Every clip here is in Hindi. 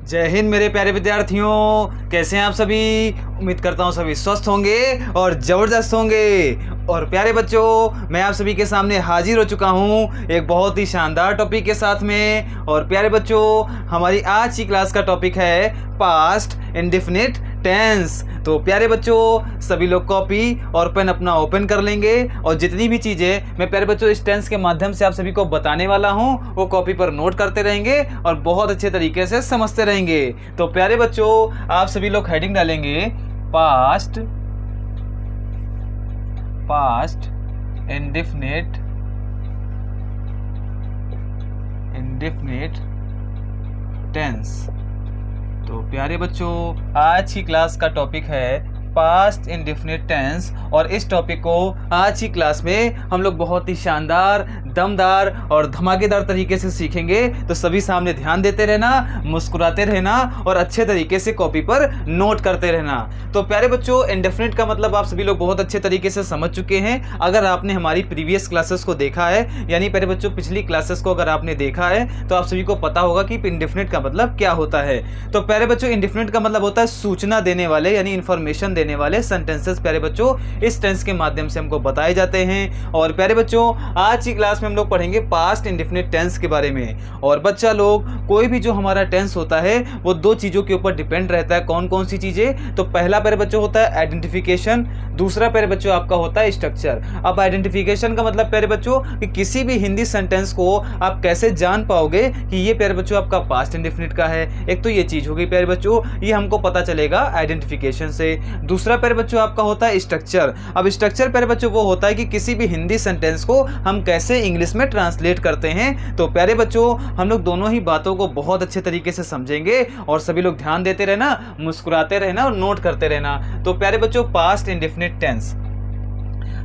जय हिंद मेरे प्यारे विद्यार्थियों, कैसे हैं आप सभी। उम्मीद करता हूं सभी स्वस्थ होंगे और ज़बरदस्त होंगे। और प्यारे बच्चों, मैं आप सभी के सामने हाजिर हो चुका हूं एक बहुत ही शानदार टॉपिक के साथ में। और प्यारे बच्चों, हमारी आज की क्लास का टॉपिक है पास्ट इंडेफिनिट टेंस। तो प्यारे बच्चों, सभी लोग कॉपी और पेन अपना ओपन कर लेंगे और जितनी भी चीज़ें मैं प्यारे बच्चों इस टेंस के माध्यम से आप सभी को बताने वाला हूं वो कॉपी पर नोट करते रहेंगे और बहुत अच्छे तरीके से समझते रहेंगे। तो प्यारे बच्चों, आप सभी लोग हेडिंग डालेंगे पास्ट इंडेफिनिट टेंस। तो प्यारे बच्चों, आज की क्लास का टॉपिक है पास्ट इंडेफिनिट टेंस और इस टॉपिक को आज की क्लास में हम लोग बहुत ही शानदार, दमदार और धमाकेदार तरीके से सीखेंगे। तो सभी सामने ध्यान देते रहना, मुस्कुराते रहना और अच्छे तरीके से कॉपी पर नोट करते रहना। तो प्यारे बच्चों, इंडेफिनिट का मतलब आप सभी लोग बहुत अच्छे तरीके से समझ चुके हैं। अगर आपने हमारी प्रीवियस क्लासेस को देखा है, यानी प्यारे बच्चों पिछली क्लासेस को अगर आपने देखा है तो आप सभी को पता होगा कि इंडेफिनिट का मतलब क्या होता है। तो प्यारे बच्चों, इंडेफिनिट का मतलब होता है सूचना देने वाले, यानी इन्फॉर्मेशन देने वाले सेंटेंसेस प्यारे बच्चों इस टेंस के माध्यम से हमको बताए जाते हैं। और प्यारे बच्चों, आज की क्लास में हम लोग पढ़ेंगे पास्ट इंडेफिनिट टेंस के बारे में। और बच्चा लोग, कोई भी जो हमारा टेंस होता है वो दो चीजों के ऊपर डिपेंड रहता है। कौन कौन सी चीजें? तो पहला प्यारे बच्चों होता है आइडेंटिफिकेशन, दूसरा प्यारे बच्चों आपका होता है स्ट्रक्चर। अब आइडेंटिफिकेशन का मतलब प्यारे बच्चों कि किसी भी हिंदी सेंटेंस को आप कैसे जान पाओगे कि ये प्यारे बच्चों आपका पास्ट इंडेफिनिट का है। एक तो ये चीज होगी प्यारे बच्चों, ये हमको पता चलेगा आइडेंटिफिकेशन से। दूसरा प्यारे बच्चों आपका होता है स्ट्रक्चर। अब स्ट्रक्चर प्यारे बच्चों वो होता है कि किसी भी हिंदी सेंटेंस को हम कैसे इंग्लिश में ट्रांसलेट करते हैं। तो प्यारे बच्चों, हम लोग दोनों ही बातों को बहुत अच्छे तरीके से समझेंगे और सभी लोग ध्यान देते रहना, मुस्कुराते रहना और नोट करते रहना। तो प्यारे बच्चों, पास्ट इंडेफिनिट टेंस।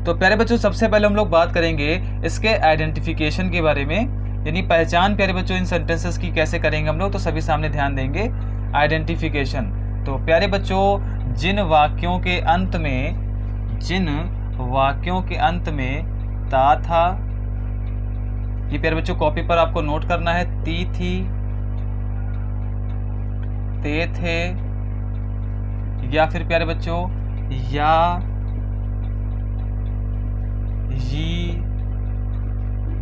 तो प्यारे बच्चों, सबसे पहले हम लोग बात करेंगे इसके आइडेंटिफिकेशन के बारे में, यानी पहचान प्यारे बच्चों इन सेंटेंसेस की कैसे करेंगे हम लोग। तो सभी सामने ध्यान देंगे आइडेंटिफिकेशन। तो प्यारे बच्चों, जिन वाक्यों के अंत में ता था, ये प्यारे बच्चों कॉपी पर आपको नोट करना है। ती थी, ते थे, या फिर प्यारे बच्चों या, ये,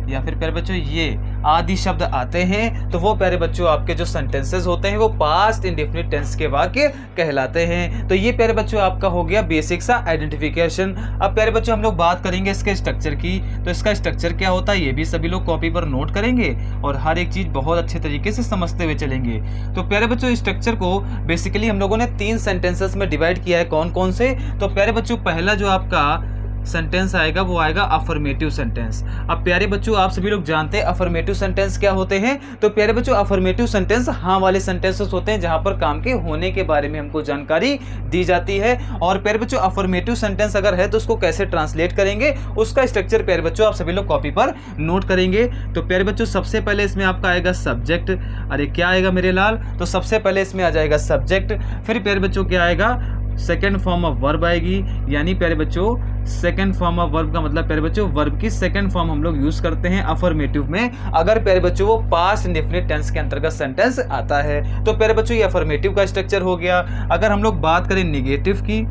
या फिर प्यारे बच्चों ये आदि शब्द आते हैं तो वो प्यारे बच्चों आपके जो सेंटेंसेस होते हैं वो पास्ट इंडेफिनिट टेंस के वाक्य कहलाते हैं। तो ये प्यारे बच्चों आपका हो गया बेसिक सा आइडेंटिफिकेशन। अब प्यारे बच्चों हम लोग बात करेंगे इसके स्ट्रक्चर की। तो इसका स्ट्रक्चर क्या होता है ये भी सभी लोग कॉपी पर नोट करेंगे और हर एक चीज बहुत अच्छे तरीके से समझते हुए चलेंगे। तो प्यारे बच्चों, स्ट्रक्चर को बेसिकली हम लोगों ने 3 सेंटेंसेस में डिवाइड किया है। कौन कौन से? तो प्यारे बच्चों, पहला जो आपका सेंटेंस आएगा वो आएगा अफर्मेटिव सेंटेंस। अब प्यारे बच्चों, आप सभी लोग जानते हैं अफर्मेटिव सेंटेंस क्या होते हैं। तो प्यारे बच्चों, अफर्मेटिव सेंटेंस हाँ वाले सेंटेंसेस होते हैं जहां पर काम के होने के बारे में हमको जानकारी दी जाती है। और प्यारे बच्चों, अफर्मेटिव सेंटेंस अगर है तो उसको कैसे ट्रांसलेट करेंगे, उसका स्ट्रक्चर प्यारे बच्चों आप सभी लोग कॉपी पर नोट करेंगे। तो प्यारे बच्चों, सबसे पहले इसमें आपका आएगा सब्जेक्ट। अरे क्या आएगा मेरे लाल? तो सबसे पहले इसमें आ जाएगा सब्जेक्ट। फिर प्यारे बच्चों क्या आएगा? सेकेंड फॉर्म ऑफ वर्ब आएगी, यानी प्यारे बच्चों सेकेंड फॉर्म ऑफ वर्ब का मतलब प्यारे बच्चों वर्ब की सेकेंड फॉर्म हम लोग यूज करते हैं अफर्मेटिव में, अगर प्यारे बच्चों वो पास्ट इंडेफिनिट टेंस के अंतर्गत सेंटेंस आता है। तो प्यारे बच्चों, ये अफर्मेटिव का स्ट्रक्चर हो गया। अगर हम लोग बात करें निगेटिव की,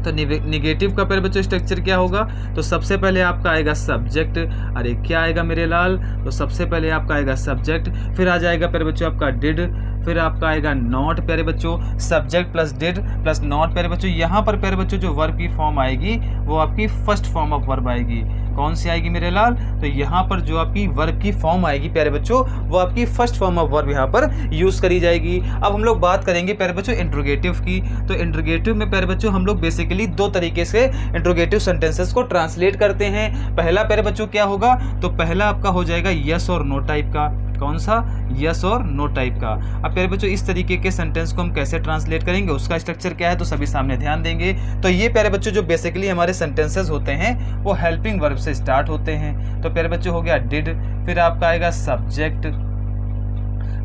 तो निगेटिव का प्यारे बच्चों स्ट्रक्चर क्या होगा? तो सबसे पहले आपका आएगा सब्जेक्ट। अरे क्या आएगा मेरे लाल? तो सबसे पहले आपका आएगा सब्जेक्ट, फिर आ जाएगा प्यारे बच्चों आपका डिड, फिर आपका आएगा नॉट। प्यारे बच्चों, subject plus did plus not. प्यारे बच्चों, यहाँ पर प्यारे बच्चों जो वर्ब की फॉर्म आएगी वो आपकी फर्स्ट फॉर्म ऑफ वर्ब आएगी। कौन सी आएगी मेरे लाल? तो यहाँ पर जो आपकी वर्ब की फॉर्म आएगी प्यारे बच्चों वो आपकी फर्स्ट फॉर्म ऑफ वर्ब यहाँ पर यूज करी जाएगी। अब हम लोग बात करेंगे प्यारे बच्चों इंट्रोगेटिव की। तो इंट्रोगेटिव में प्यारे बच्चों हम लोग बेसिकली 2 तरीके से इंट्रोगेटिव सेंटेंसेस को ट्रांसलेट करते हैं। पहला प्यारे बच्चों क्या होगा? तो पहला आपका हो जाएगा यस और नो टाइप का। कौन सा? यस और नो टाइप का। अब प्यारे बच्चों, इस तरीके के सेंटेंस को हम कैसे ट्रांसलेट करेंगे, उसका स्ट्रक्चर क्या है, तो सभी सामने ध्यान देंगे। तो ये प्यारे बच्चों जो बेसिकली हमारे सेंटेंसेस होते हैं वो हेल्पिंग वर्ब से स्टार्ट होते हैं। तो प्यारे बच्चों हो गया डिड, फिर आपका आएगा सब्जेक्ट,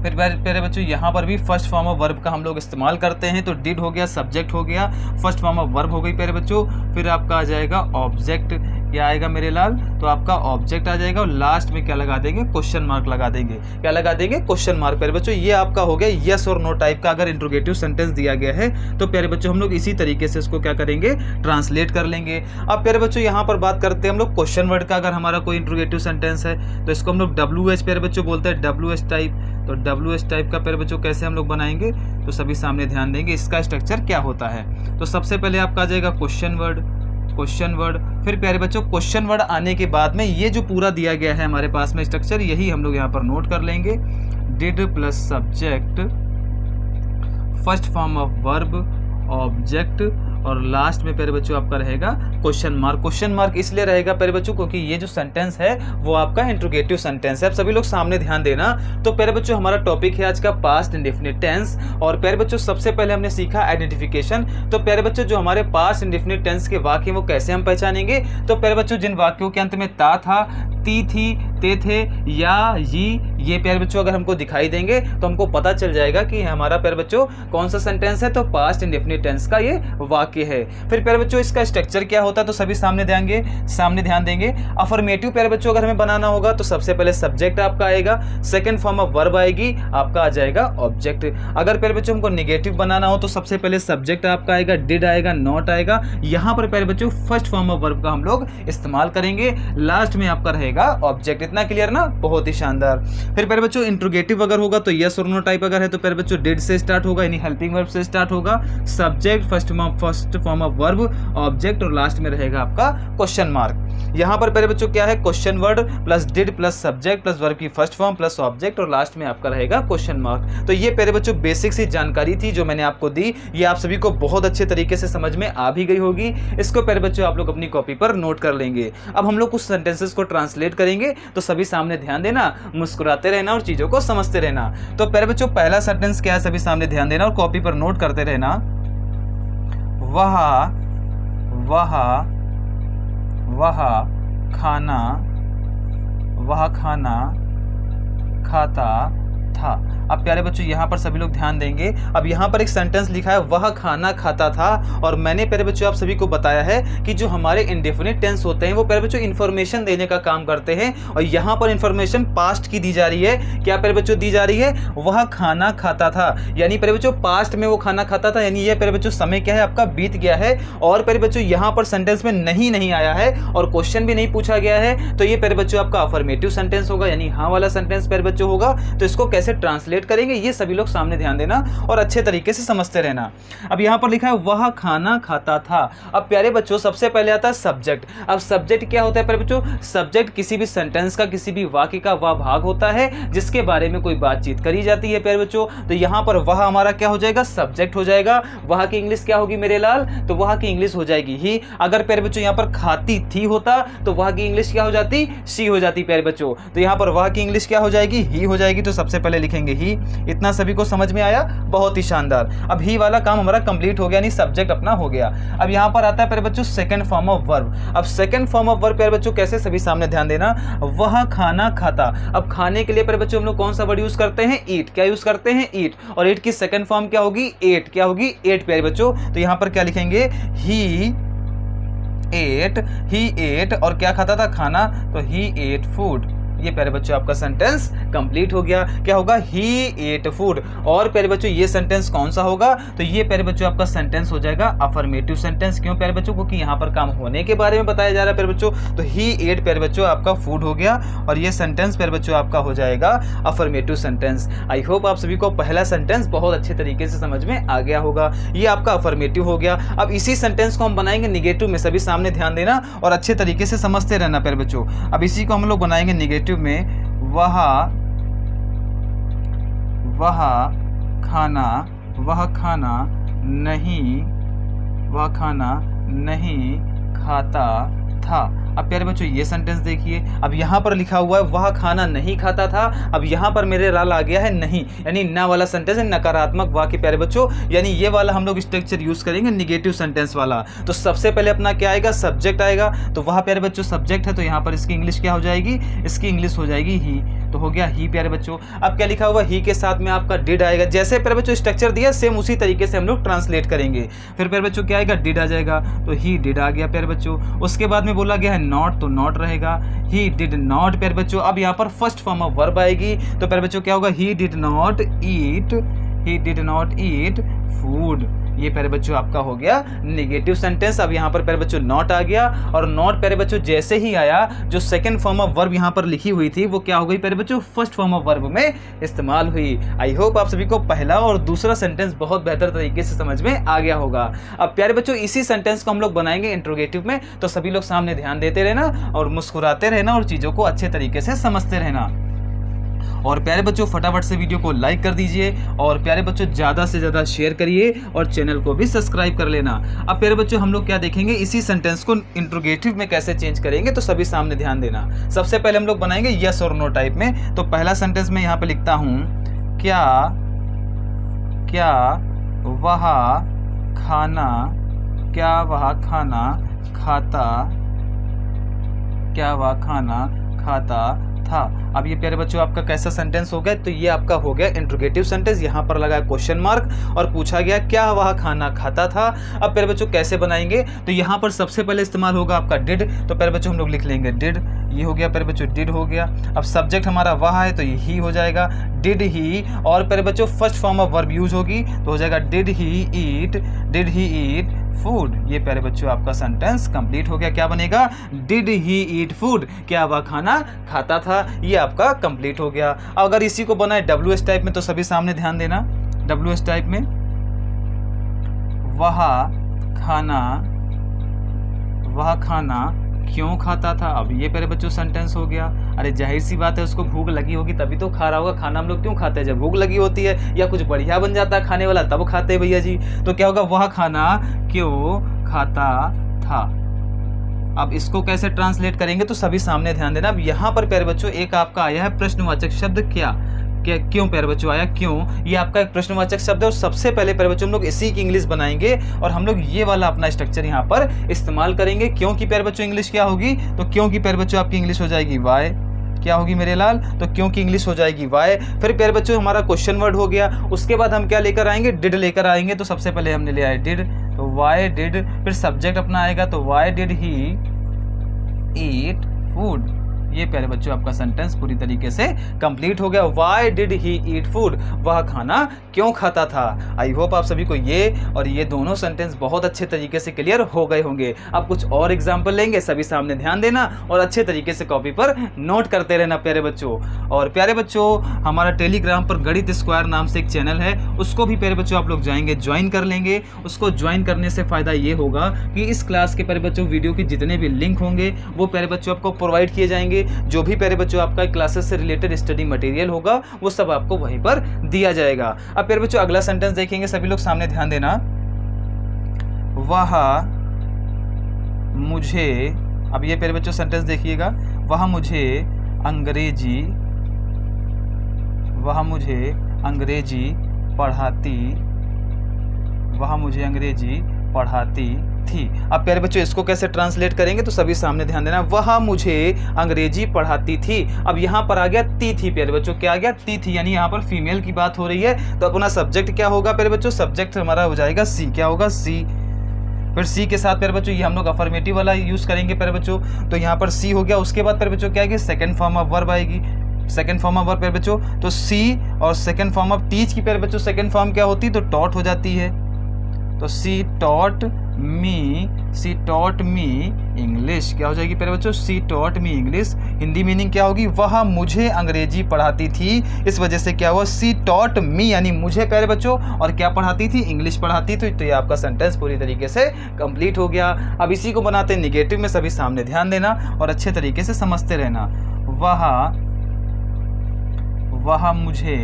फिर प्यारे बच्चों यहाँ पर भी फर्स्ट फॉर्म ऑफ वर्ब का हम लोग इस्तेमाल करते हैं। तो डिड हो गया, सब्जेक्ट हो गया, फर्स्ट फॉर्म ऑफ वर्ब हो गई प्यारे बच्चों। फिर आपका आ जाएगा ऑब्जेक्ट, क्या आएगा मेरे लाल, तो आपका ऑब्जेक्ट आ जाएगा और लास्ट में क्या लगा देंगे, क्वेश्चन मार्क लगा देंगे। क्या लगा देंगे, क्वेश्चन मार्क। प्यारे बच्चों ये आपका हो गया यस और नो टाइप का अगर इंट्रोगेटिव सेंटेंस दिया गया है तो प्यारे बच्चों हम लोग इसी तरीके से इसको क्या करेंगे, ट्रांसलेट कर लेंगे। अब प्यारे बच्चों यहाँ पर बात करते हैं हम लोग क्वेश्चन वर्ड का। अगर हमारा कोई इंट्रोगेटिव सेंटेंस है तो इसको हम लोग WH प्यारे बच्चों बोलते हैं, WH टाइप। तो WH टाइप का प्यारे बच्चों कैसे हम लोग बनाएंगे, तो सभी सामने ध्यान देंगे इसका स्ट्रक्चर क्या होता है। तो सबसे पहले आपका आ जाएगा क्वेश्चन वर्ड, क्वेश्चन वर्ड। फिर प्यारे बच्चों क्वेश्चन वर्ड आने के बाद में ये जो पूरा दिया गया है हमारे पास में स्ट्रक्चर, यही हम लोग यहाँ पर नोट कर लेंगे। Did plus subject, first form of verb, object और लास्ट में प्यारे बच्चों आपका रहेगा क्वेश्चन मार्क। क्वेश्चन मार्क इसलिए रहेगा प्यारे बच्चों क्योंकि ये जो सेंटेंस है वो आपका इंट्रोगेटिव सेंटेंस है। अब सभी लोग सामने ध्यान देना। तो प्यारे बच्चों हमारा टॉपिक है आज का पास्ट इंडेफिनिट टेंस। और प्यारे बच्चों सबसे पहले हमने सीखा आइडेंटिफिकेशन। तो प्यारे बच्चों जो हमारे पास्ट इंडेफिनिट टेंस के वाक्य वो कैसे हम पहचानेंगे, तो प्यारे बच्चों जिन वाक्यों के अंत में ता था, ती थी, ते थे या ये प्यारे बच्चों अगर हमको दिखाई देंगे तो हमको पता चल जाएगा कि हमारा प्यारे बच्चों कौन सा सेंटेंस है, तो पास्ट इंडेफिनिट टेंस का ये वाक्य है। फिर प्यारे बच्चों इसका स्ट्रक्चर क्या होता है, तो सभी सामने ध्यान देंगे। अफर्मेटिव प्यारे बच्चों अगर हमें बनाना होगा तो सबसे पहले सब्जेक्ट आपका आएगा, सेकंड फॉर्म ऑफ वर्ब आएगी, आपका आ जाएगा ऑब्जेक्ट। अगर प्यारे बच्चों हमको नेगेटिव बनाना हो तो सबसे पहले सब्जेक्ट आपका आएगा, डिड आएगा, नॉट आएगा। यहाँ पर प्यारे बच्चों फर्स्ट फॉर्म ऑफ वर्ब का हम लोग इस्तेमाल करेंगे, लास्ट में आपका रहेगा ऑब्जेक्ट। इतना क्लियर ना, बहुत ही शानदार। फिर प्यारे बच्चों इंट्रोगेटिव अगर होगा तो यस और नो टाइप अगर है तो प्यारे बच्चों डिड से स्टार्ट होगा, यानी हेल्पिंग वर्ब से स्टार्ट होगा, subject, first form of verb, object और लास्ट में रहेगा आपका क्वेश्चन मार्क। यहाँ पर प्यारे बच्चों क्या है, question word plus did plus subject plus verb की फर्स्ट फॉर्म प्लस ऑब्जेक्ट और लास्ट में आपका रहेगा क्वेश्चन मार्क। तो ये प्यारे बच्चों बेसिक सी जानकारी थी जो मैंने आपको दी। ये आप सभी को बहुत अच्छे तरीके से समझ में आ भी गई होगी। इसको प्यारे बच्चों आप लोग अपनी कॉपी पर नोट कर लेंगे। अब हम लोग कुछ सेंटेंसेस को ट्रांसलेट करेंगे, तो सभी सामने ध्यान देना, मुस्कुराते रहना और चीजों को समझते रहना। तो प्यारे बच्चों पहला सेंटेंस क्या है, सभी सामने ध्यान देना और कॉपी पर नोट करते रहना। वह खाना खाता था। अब प्यारे बच्चों यहाँ पर सभी लोग ध्यान देंगे। अब यहाँ पर एक सेंटेंस लिखा है वह खाना खाता था, और मैंने प्यारे बच्चों आप सभी को बताया है कि जो हमारे इंडेफिनिट टेंस होते हैं वो प्यारे बच्चों इन्फॉर्मेशन देने का काम करते हैं, और यहाँ पर इन्फॉर्मेशन पास्ट की दी जा रही है। क्या प्यारे बच्चों दी जा रही है, वह खाना खाता था, यानी प्यारे बच्चों पास्ट में वो खाना खाता था, यानी ये प्यारे बच्चों समय क्या है आपका बीत गया है। और प्यारे बच्चों यहाँ पर सेंटेंस में नहीं आया है और क्वेश्चन भी नहीं पूछा गया है, तो ये प्यारे बच्चों आपका अफर्मेटिव सेंटेंस होगा, यानी हाँ वाला सेंटेंस प्यारे बच्चों होगा। तो इसको कैसे ट्रांसलेट करेंगे ये सभी लोग सामने ध्यान देना और अच्छे तरीके से समझते रहना। अब यहाँ पर लिखा है वह खाना खाता था। अब प्यारे बच्चों सबसे पहले आता है सब्जेक्ट। अब सब्जेक्ट क्या होता है प्यारे बच्चों, सब्जेक्ट किसी भी सेंटेंस का, किसी भी वाक्य का वह भाग होता है जिसके बारे में कोई बातचीत करी जाती है प्यारे बच्चों। तो यहाँ पर वह हमारा क्या हो जाएगा, सब्जेक्ट हो जाएगा। वह की इंग्लिश क्या होगी मेरे लाल, तो वह की इंग्लिश हो जाएगी ही। अगर प्यारे बच्चों यहाँ पर खाती थी होता तो वह की इंग्लिश क्या हो जाती, सी हो जाती प्यारे बच्चों। तो यहाँ पर वह की इंग्लिश क्या हो जाएगी, ही हो जाएगी। तो सबसे पहले लिखेंगे ही। इतना सभी को समझ में आया, बहुत ही शानदार। अब ही वाला काम हमारा कंप्लीट हो गया, यानी सब्जेक्ट अपना हो गया। अब यहाँ पर आता है प्यारे बच्चों सेकंड फॉर्म ऑफ वर्ब। अब सेकंड फॉर्म ऑफ वर्ब प्यारे बच्चों कैसे, सभी सामने ध्यान देना। वह खाना खाता। अब खाने के लिए प्यारे बच्चों हम लोग कौन सा वर्ड यूज करते हैं, ईट। क्या यूज करते हैं, ईट। और ईट की सेकंड फॉर्म क्या होगी, एट। क्या होगी, एट प्यारे बच्चों। तो यहाँ पर क्या लिखेंगे, ही एट। और क्या खाता था, खाना, तो ही एट फूड। ये प्यारे बच्चों आपका सेंटेंस कंप्लीट हो गया। क्या होगा, ही एट फूड। और प्यारे बच्चों ये सेंटेंस कौन सा होगा, तो ये प्यारे बच्चों आपका सेंटेंस हो जाएगा अफर्मेटिव सेंटेंस। क्यों प्यारे बच्चों, क्योंकि यहाँ पर काम होने के बारे में बताया जा रहा है प्यारे बच्चों। तो ही एट प्यारे बच्चों आपका फूड हो गया, और ये सेंटेंस प्यारे बच्चों आपका हो जाएगा अफर्मेटिव सेंटेंस। आई होप आप सभी को पहला सेंटेंस बहुत अच्छे तरीके से समझ में आ गया होगा। ये आपका अफर्मेटिव हो गया। अब इसी सेंटेंस को हम बनाएंगे निगेटिव में, सभी सामने ध्यान देना और अच्छे तरीके से समझते रहना प्यारे बच्चों। अब इसी को हम लोग बनाएंगे निगेटिव में। वह खाना नहीं खाता था। अब प्यारे बच्चों ये सेंटेंस देखिए। अब यहाँ पर लिखा हुआ है वह खाना नहीं खाता था। अब यहाँ पर मेरे लाल आ गया है नहीं, यानी ना वाला सेंटेंस है, नकारात्मक वाक्य प्यारे बच्चों, यानी ये वाला हम लोग स्ट्रक्चर यूज करेंगे निगेटिव सेंटेंस वाला। तो सबसे पहले अपना क्या आएगा, सब्जेक्ट आएगा। तो वह प्यारे बच्चों सब्जेक्ट है, तो यहाँ पर इसकी इंग्लिश क्या हो जाएगी, इसकी इंग्लिश हो जाएगी ही। तो हो गया ही प्यारे बच्चों। अब क्या लिखा हुआ, ही के साथ में आपका डिड आएगा। जैसे प्यारे बच्चों स्ट्रक्चर दिया सेम उसी तरीके से हम लोग ट्रांसलेट करेंगे। फिर प्यारे बच्चों क्या आएगा, डिड आ जाएगा, तो ही डिड आ गया प्यारे बच्चों। उसके बाद में बोला गया है नॉट, तो नॉट रहेगा, ही डिड नॉट प्यारे बच्चों। अब यहाँ पर फर्स्ट फॉर्म ऑफ वर्ब आएगी, तो प्यारे बच्चों क्या होगा, he did not eat food. ये प्यारे बच्चों आपका हो गया नेगेटिव सेंटेंस। अब यहाँ पर प्यारे बच्चों नॉट आ गया, और नॉट प्यारे बच्चों जैसे ही आया, जो सेकंड फॉर्म ऑफ वर्ब यहाँ पर लिखी हुई थी वो क्या हो गई प्यारे बच्चों, फर्स्ट फॉर्म ऑफ वर्ब में इस्तेमाल हुई। आई होप आप सभी को पहला और दूसरा सेंटेंस बहुत बेहतर तरीके से समझ में आ गया होगा। अब प्यारे बच्चों इसी सेंटेंस को हम लोग बनाएंगे इंट्रोगेटिव में, तो सभी लोग सामने ध्यान देते रहना और मुस्कुराते रहना और चीज़ों को अच्छे तरीके से समझते रहना। और प्यारे बच्चों फटाफट से वीडियो को लाइक कर दीजिए, और प्यारे बच्चों ज़्यादा से ज़्यादा शेयर करिए, और चैनल को भी सब्सक्राइब कर लेना। अब प्यारे बच्चों हम लोग क्या देखेंगे, इसी सेंटेंस को इंट्रोगेटिव में कैसे चेंज करेंगे, तो सभी सामने ध्यान देना। सबसे पहले हम लोग बनाएंगे यस और नो टाइप में। तो पहला सेंटेंस में यहाँ पे लिखता हूँ, क्या वह खाना खाता था। अब ये प्यारे बच्चों आपका कैसा सेंटेंस हो गया, तो ये आपका हो गया इंट्रोगेटिव सेंटेंस। यहाँ पर लगा क्वेश्चन मार्क और पूछा गया क्या वह खाना खाता था। अब प्यारे बच्चों कैसे बनाएंगे, तो यहाँ पर सबसे पहले इस्तेमाल होगा आपका डिड, तो प्यारे बच्चों हम लोग लिख लेंगे डिड। ये हो गया प्यारे बच्चों, डिड हो गया। अब सब्जेक्ट हमारा वह है, तो ये ही हो जाएगा, डिड ही। और प्यारे बच्चों first form of verb use होगी, तो हो जाएगा डिड ही ईट फूड। ये प्यारे बच्चों आपका सेंटेंस कंप्लीट हो गया। क्या बनेगा, डिड ही ईट फूड, क्या वह खाना खाता था। ये आपका कंप्लीट हो गया। अगर इसी को बनाए WH टाइप में, तो सभी सामने ध्यान देना। WH टाइप में वह खाना क्यों खाता था। अब ये प्यारे बच्चों सेंटेंस हो गया। अरे जाहिर सी बात है, उसको भूख लगी होगी तभी तो खा रहा होगा। खाना हम लोग क्यों खाते हैं, जब भूख लगी होती है या कुछ बढ़िया बन जाता है खाने वाला तब खाते हैं भैया जी। तो क्या होगा, वह खाना क्यों खाता था। अब इसको कैसे ट्रांसलेट करेंगे, तो सभी सामने ध्यान देना। अब यहाँ पर प्यारे बच्चों एक आपका आया है प्रश्नवाचक शब्द क्यों प्यारे बच्चों आया क्यों, ये आपका एक प्रश्नवाचक शब्द है। और सबसे पहले प्यारे बच्चों हम लोग इसी की इंग्लिश बनाएंगे, और हम लोग ये वाला अपना स्ट्रक्चर यहाँ पर इस्तेमाल करेंगे। क्योंकि प्यारे बच्चों इंग्लिश क्या होगी, तो क्योंकि प्यारे बच्चों आपकी इंग्लिश हो जाएगी वाई। क्या होगी मेरे लाल, तो क्योंकि इंग्लिश हो जाएगी वाई। फिर प्यारे बच्चों हमारा क्वेश्चन वर्ड हो गया। उसके बाद हम क्या लेकर आएंगे, डिड लेकर आएंगे। तो सबसे पहले हमने ले आए डिड, तो वाई डिड। फिर सब्जेक्ट अपना आएगा, तो why did he eat food. ये प्यारे बच्चों आपका सेंटेंस पूरी तरीके से कंप्लीट हो गया। Why did he eat food? वह खाना क्यों खाता था। आई होप आप सभी को ये और ये दोनों सेंटेंस बहुत अच्छे तरीके से क्लियर हो गए होंगे। अब कुछ और एग्जाम्पल लेंगे, सभी सामने ध्यान देना और अच्छे तरीके से कॉपी पर नोट करते रहना प्यारे बच्चों। और प्यारे बच्चों हमारा टेलीग्राम पर गणित स्क्वायर नाम से एक चैनल है, उसको भी प्यारे बच्चों आप लोग जाएंगे ज्वाइन कर लेंगे। उसको ज्वाइन करने से फ़ायदा ये होगा कि इस क्लास के प्यारे बच्चों वीडियो के जितने भी लिंक होंगे वो प्यारे बच्चों आपको प्रोवाइड किए जाएंगे। जो भी प्यारे बच्चों आपका क्लासेस से रिलेटेड स्टडी मटेरियल होगा वो सब आपको वहीं पर दिया जाएगा। अब प्यारे बच्चों अगला सेंटेंस देखेंगे, सभी लोग सामने ध्यान देना। वह मुझे, अब ये प्यारे बच्चों सेंटेंस देखिएगा, वह मुझे अंग्रेजी पढ़ाती थी। अब प्यारे बच्चों इसको कैसे ट्रांसलेट करेंगे, तो सभी सामने ध्यान देना। वह मुझे अंग्रेजी पढ़ाती थी। अब यहाँ पर आ गया ती थी प्यारे बच्चों, क्या आ गया ती थी, यानी यहाँ पर फीमेल की बात हो रही है। तो अपना सब्जेक्ट क्या होगा प्यारे बच्चों, सब्जेक्ट हमारा हो जाएगा सी। क्या होगा, सी। फिर सी के साथ प्यारे बच्चों ये हम लोग अफर्मेटिव वाला यूज करेंगे प्यारे बच्चों, तो यहाँ पर सी हो गया। उसके बाद प्यारे बच्चों क्या आएगी, सेकंड फॉर्म ऑफ वर्ब आएगी। सेकंड फॉर्म ऑफ वर्ब प्यारे बच्चों, तो सी और सेकंड फॉर्म ऑफ टीच की प्यारे बच्चों सेकंड फॉर्म क्या होती है, तो टॉट हो जाती है। तो सी टॉट मी इंग्लिश, क्या हो जाएगी प्यारे बच्चों, she taught me English. Hindi meaning क्या होगी, वह मुझे अंग्रेजी पढ़ाती थी। इस वजह से क्या हुआ, सी टॉट मी यानी मुझे प्यारे बच्चों, और क्या पढ़ाती थी, इंग्लिश पढ़ाती थी। तो ये आपका सेंटेंस पूरी तरीके से कंप्लीट हो गया। अब इसी को बनाते हैं निगेटिव में, सभी सामने ध्यान देना और अच्छे तरीके से समझते रहना। वह मुझे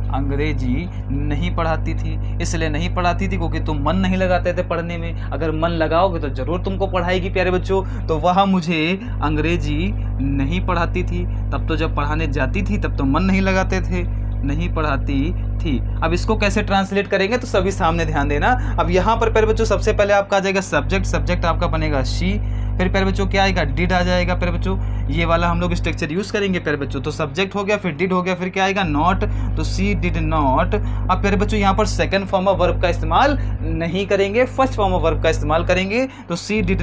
अंग्रेजी नहीं पढ़ाती थी। इसलिए नहीं पढ़ाती थी क्योंकि तुम मन नहीं लगाते थे पढ़ने में। अगर मन लगाओगे तो ज़रूर तुमको पढ़ाएगी प्यारे बच्चों। तो वह मुझे अंग्रेजी नहीं पढ़ाती थी। तब तो जब पढ़ाने जाती थी तब तो मन नहीं लगाते थे, नहीं पढ़ाती थी। अब इसको कैसे ट्रांसलेट करेंगे, तो सभी सामने ध्यान देना। अब यहाँ पर प्यारे बच्चों सबसे पहले आपका आ जाएगा सब्जेक्ट, सब्जेक्ट आपका बनेगा शी। फिर प्यारे बच्चों क्या आएगा, डिड आ जाएगा प्यारे बच्चों। ये वाला हम लोग स्ट्रक्चर यूज करेंगे प्यारे बच्चों। तो सब्जेक्ट हो गया, फिर डिड हो गया, फिर क्या आएगा, नॉट, तो सी डिड नॉट। अब प्यारे बच्चों यहाँ पर सेकंड फॉर्म ऑफ वर्ब का इस्तेमाल नहीं करेंगे, फर्स्ट फॉर्म ऑफ वर्ब का इस्तेमाल करेंगे। तो she did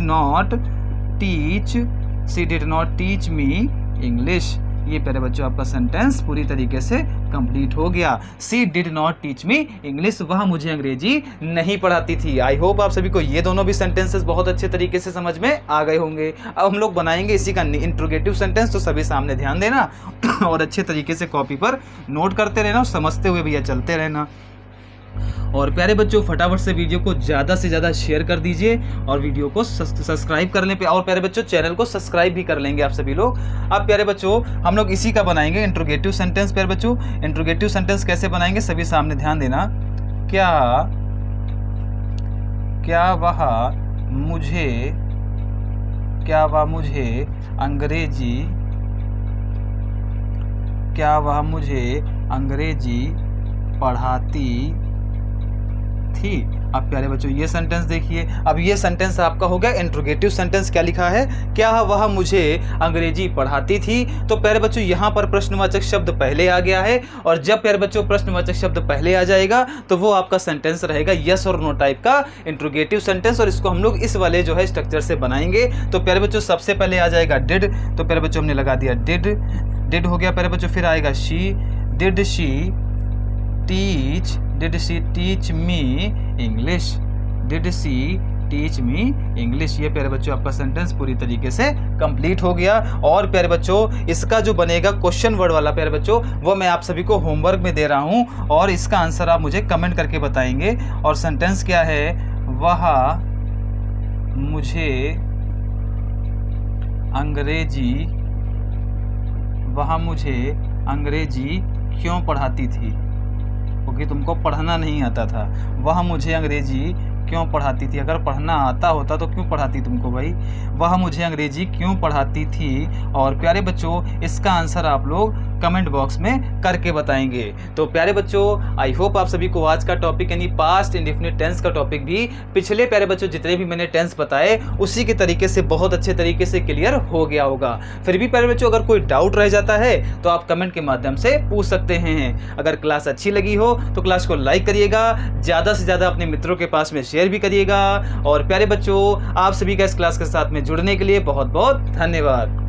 not teach me English. ये प्यारे बच्चों आपका सेंटेंस पूरी तरीके से कंप्लीट हो गया। She did not teach me English, वह मुझे अंग्रेजी नहीं पढ़ाती थी। आई होप आप सभी को ये दोनों भी सेंटेंसेस बहुत अच्छे तरीके से समझ में आ गए होंगे। अब हम लोग बनाएंगे इसी का इंट्रोगेटिव सेंटेंस, तो सभी सामने ध्यान देना और अच्छे तरीके से कॉपी पर नोट करते रहना और समझते हुए भैया चलते रहना। और प्यारे बच्चों फटाफट से वीडियो को ज़्यादा से ज़्यादा शेयर कर दीजिए और वीडियो को सब्सक्राइब कर लें। और प्यारे बच्चों चैनल को सब्सक्राइब भी कर लेंगे आप सभी लोग। अब प्यारे बच्चों हम लोग इसी का बनाएंगे इंट्रोगेटिव सेंटेंस। प्यारे बच्चों इंट्रोगेटिव सेंटेंस कैसे बनाएंगे, सभी सामने ध्यान देना। क्या वह मुझे अंग्रेजी पढ़ाती थी। अब प्यारे बच्चों ये सेंटेंस देखिए। अब ये सेंटेंस आपका हो गया इंट्रोगेटिव सेंटेंस। क्या लिखा है, क्या वह मुझे अंग्रेजी पढ़ाती थी। तो प्यारे बच्चों यहाँ पर प्रश्नवाचक शब्द पहले आ गया है, और जब प्यारे बच्चों प्रश्नवाचक शब्द पहले आ जाएगा तो वो आपका सेंटेंस रहेगा यस और नो टाइप का इंट्रोगेटिव सेंटेंस। और इसको हम लोग इस वाले जो है स्ट्रक्चर से बनाएंगे। तो प्यारे बच्चों सबसे पहले आ जाएगा डिड, तो प्यारे बच्चों हमने लगा दिया डिड हो गया प्यारे बच्चों। फिर आएगा she, did she teach me English, did she teach me English. ये प्यारे बच्चों आपका सेंटेंस पूरी तरीके से कंप्लीट हो गया। और प्यारे बच्चों इसका जो बनेगा क्वेश्चन वर्ड वाला प्यारे बच्चों, वो मैं आप सभी को होमवर्क में दे रहा हूँ और इसका आंसर आप मुझे कमेंट करके बताएंगे। और सेंटेंस क्या है, वह मुझे अंग्रेजी क्यों पढ़ाती थी, क्योंकि तुमको पढ़ना नहीं आता था। वह मुझे अंग्रेजी क्यों पढ़ाती थी, अगर पढ़ना आता होता तो क्यों पढ़ाती तुमको भाई। वह मुझे अंग्रेजी क्यों पढ़ाती थी। और प्यारे बच्चों इसका आंसर आप लोग कमेंट बॉक्स में करके बताएंगे। तो प्यारे बच्चों आई होप आप सभी को आज का टॉपिक यानी पास्ट इंडेफिनिट टेंस का टॉपिक भी पिछले प्यारे बच्चों जितने भी मैंने टेंस बताए उसी के तरीके से बहुत अच्छे तरीके से क्लियर हो गया होगा। फिर भी प्यारे बच्चों अगर कोई डाउट रह जाता है तो आप कमेंट के माध्यम से पूछ सकते हैं। अगर क्लास अच्छी लगी हो तो क्लास को लाइक करिएगा, ज़्यादा से ज़्यादा अपने मित्रों के पास में शेयर भी करिएगा। और प्यारे बच्चों आप सभी का इस क्लास के साथ में जुड़ने के लिए बहुत बहुत धन्यवाद।